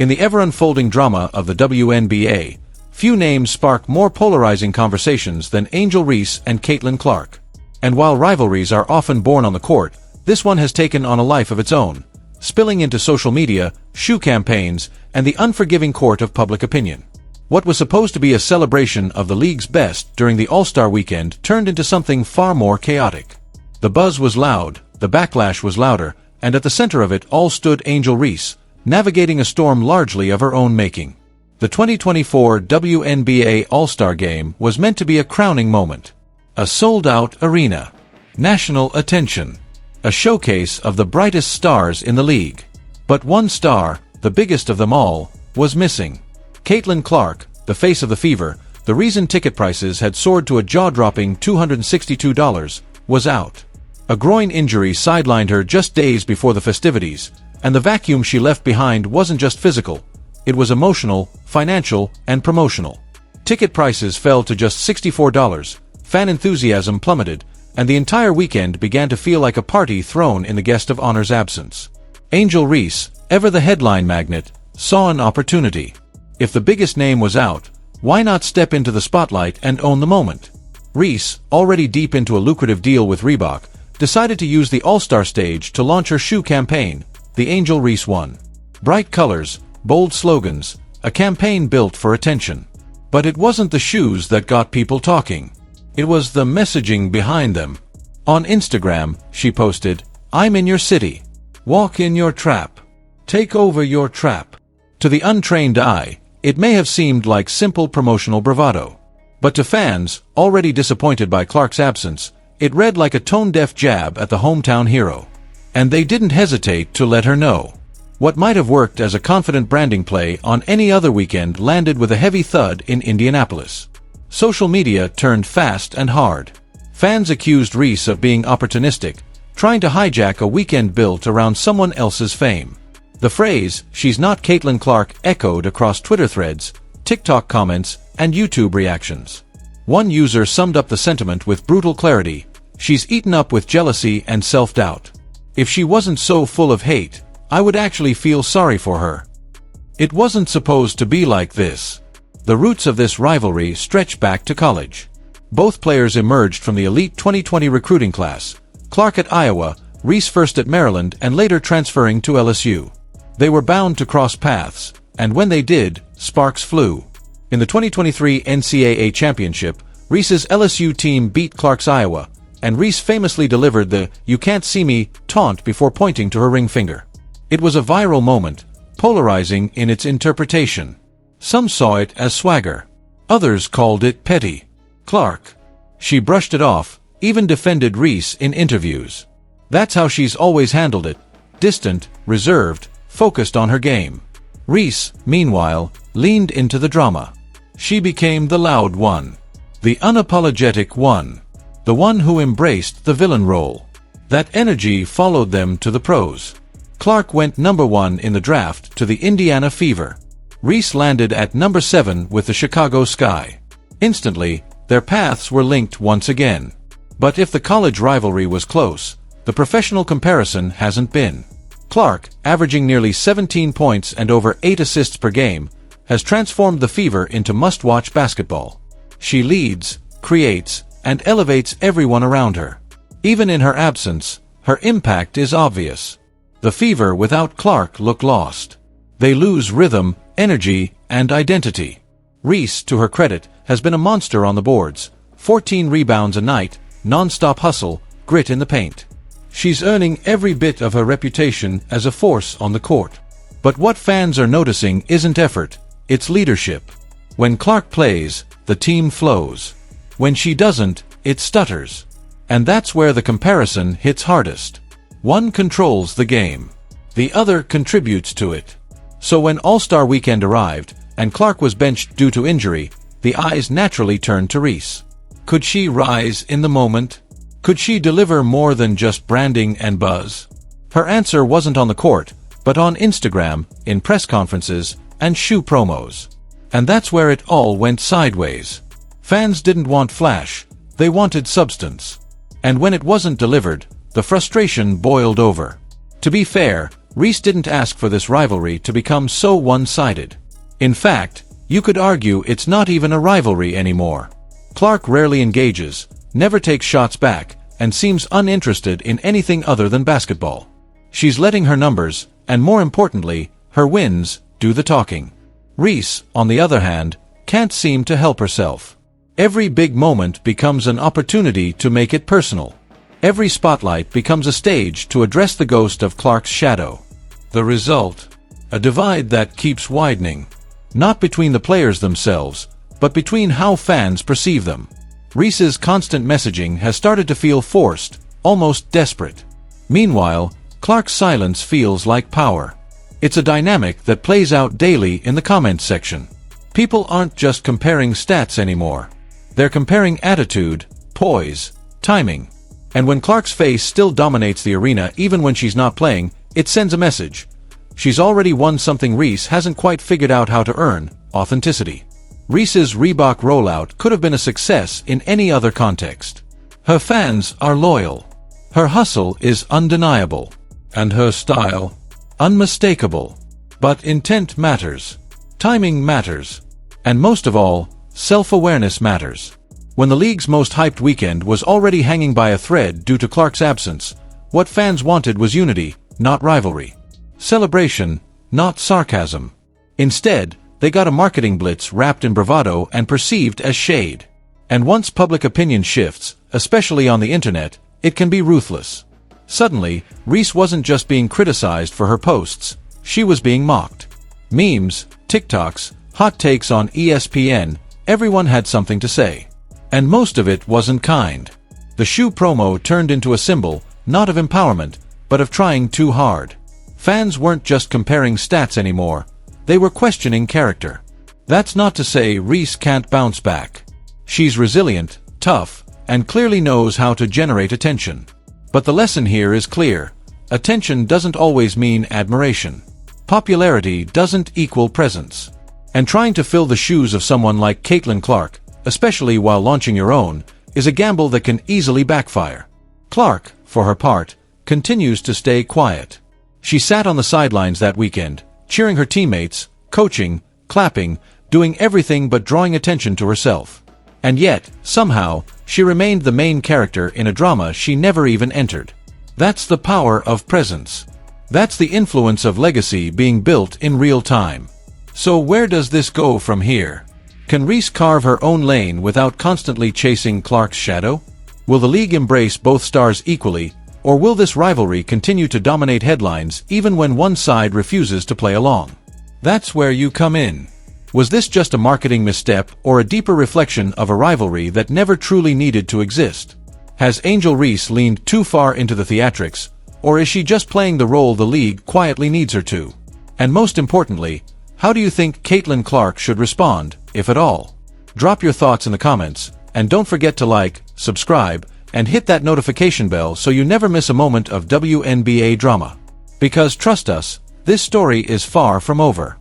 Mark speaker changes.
Speaker 1: In the ever-unfolding drama of the WNBA, few names spark more polarizing conversations than Angel Reese and Caitlin Clark. And while rivalries are often born on the court, this one has taken on a life of its own, spilling into social media, shoe campaigns, and the unforgiving court of public opinion. What was supposed to be a celebration of the league's best during the All-Star weekend turned into something far more chaotic. The buzz was loud, the backlash was louder, and at the center of it all stood Angel Reese, navigating a storm largely of her own making. The 2024 WNBA All-Star Game was meant to be a crowning moment. A sold-out arena. National attention. A showcase of the brightest stars in the league. But one star, the biggest of them all, was missing. Caitlin Clark, the face of the Fever, the reason ticket prices had soared to a jaw-dropping $262, was out. A groin injury sidelined her just days before the festivities, and the vacuum she left behind wasn't just physical, it was emotional, financial, and promotional. Ticket prices fell to just $64, fan enthusiasm plummeted, and the entire weekend began to feel like a party thrown in the guest of honor's absence. Angel Reese, ever the headline magnet, saw an opportunity. If the biggest name was out, why not step into the spotlight and own the moment? Reese, already deep into a lucrative deal with Reebok, decided to use the All-Star stage to launch her shoe campaign, the Angel Reese One. Bright colors, bold slogans, a campaign built for attention. But it wasn't the shoes that got people talking. It was the messaging behind them. On Instagram, she posted, "I'm in your city. Walk in your trap. Take over your trap." To the untrained eye, it may have seemed like simple promotional bravado. But to fans, already disappointed by Clark's absence, it read like a tone-deaf jab at the hometown hero. And they didn't hesitate to let her know. What might have worked as a confident branding play on any other weekend landed with a heavy thud in Indianapolis. Social media turned fast and hard. Fans accused Reese of being opportunistic, trying to hijack a weekend built around someone else's fame. The phrase, "she's not Caitlin Clark," echoed across Twitter threads, TikTok comments, and YouTube reactions. One user summed up the sentiment with brutal clarity: "She's eaten up with jealousy and self-doubt. If she wasn't so full of hate, I would actually feel sorry for her." It wasn't supposed to be like this. The roots of this rivalry stretch back to college. Both players emerged from the elite 2020 recruiting class, Clark at Iowa, Reese first at Maryland and later transferring to LSU. They were bound to cross paths, and when they did, sparks flew. In the 2023 NCAA championship, Reese's LSU team beat Clark's Iowa, and Reese famously delivered the "you can't see me" taunt before pointing to her ring finger. It was a viral moment, polarizing in its interpretation. Some saw it as swagger. Others called it petty. Clark. She brushed it off, even defended Reese in interviews. That's how she's always handled it: distant, reserved, focused on her game. Reese, meanwhile, leaned into the drama. She became the loud one. The unapologetic one. The one who embraced the villain role. That energy followed them to the pros. Clark went number 1 in the draft to the Indiana Fever. Reese landed at number 7 with the Chicago Sky. Instantly, their paths were linked once again. But if the college rivalry was close, the professional comparison hasn't been. Clark, averaging nearly 17 points and over 8 assists per game, has transformed the Fever into must-watch basketball. She leads, creates, and elevates everyone around her. Even in her absence, her impact is obvious. The Fever without Clark look lost. They lose rhythm, energy, and identity. Reese, to her credit, has been a monster on the boards. 14 rebounds a night, non-stop hustle, grit in the paint. She's earning every bit of her reputation as a force on the court. But what fans are noticing isn't effort, it's leadership. When Clark plays, the team flows. When she doesn't, it stutters. And that's where the comparison hits hardest. One controls the game. The other contributes to it. So when All-Star Weekend arrived, and Clark was benched due to injury, the eyes naturally turned to Reese. Could she rise in the moment? Could she deliver more than just branding and buzz? Her answer wasn't on the court, but on Instagram, in press conferences, and shoe promos. And that's where it all went sideways. Fans didn't want flash, they wanted substance. And when it wasn't delivered, the frustration boiled over. To be fair, Reese didn't ask for this rivalry to become so one-sided. In fact, you could argue it's not even a rivalry anymore. Clark rarely engages, never takes shots back, and seems uninterested in anything other than basketball. She's letting her numbers, and more importantly, her wins, do the talking. Reese, on the other hand, can't seem to help herself. Every big moment becomes an opportunity to make it personal. Every spotlight becomes a stage to address the ghost of Clark's shadow. The result? A divide that keeps widening. Not between the players themselves, but between how fans perceive them. Reese's constant messaging has started to feel forced, almost desperate. Meanwhile, Clark's silence feels like power. It's a dynamic that plays out daily in the comments section. People aren't just comparing stats anymore. They're comparing attitude, poise, timing. And when Clark's face still dominates the arena even when she's not playing, it sends a message. She's already won something Reese hasn't quite figured out how to earn: authenticity. Reese's Reebok rollout could have been a success in any other context. Her fans are loyal. Her hustle is undeniable. And her style, unmistakable. But intent matters. Timing matters. And most of all, self-awareness matters. When the league's most hyped weekend was already hanging by a thread due to Clark's absence, what fans wanted was unity, not rivalry. Celebration, not sarcasm. Instead, they got a marketing blitz wrapped in bravado and perceived as shade. And once public opinion shifts, especially on the internet, it can be ruthless. Suddenly, Reese wasn't just being criticized for her posts, she was being mocked. Memes, TikToks, hot takes on ESPN, everyone had something to say. And most of it wasn't kind. The shoe promo turned into a symbol, not of empowerment, but of trying too hard. Fans weren't just comparing stats anymore, they were questioning character. That's not to say Reese can't bounce back. She's resilient, tough, and clearly knows how to generate attention. But the lesson here is clear. Attention doesn't always mean admiration. Popularity doesn't equal presence. And trying to fill the shoes of someone like Caitlin Clark, especially while launching your own, is a gamble that can easily backfire. Clark, for her part, continues to stay quiet. She sat on the sidelines that weekend, cheering her teammates, coaching, clapping, doing everything but drawing attention to herself. And yet, somehow, she remained the main character in a drama she never even entered. That's the power of presence. That's the influence of legacy being built in real time. So where does this go from here? Can Reese carve her own lane without constantly chasing Clark's shadow? Will the league embrace both stars equally, or will this rivalry continue to dominate headlines even when one side refuses to play along? That's where you come in. Was this just a marketing misstep or a deeper reflection of a rivalry that never truly needed to exist? Has Angel Reese leaned too far into the theatrics, or is she just playing the role the league quietly needs her to? And most importantly, how do you think Caitlin Clark should respond, if at all? Drop your thoughts in the comments, and don't forget to like, subscribe, and hit that notification bell so you never miss a moment of WNBA drama. Because trust us, this story is far from over.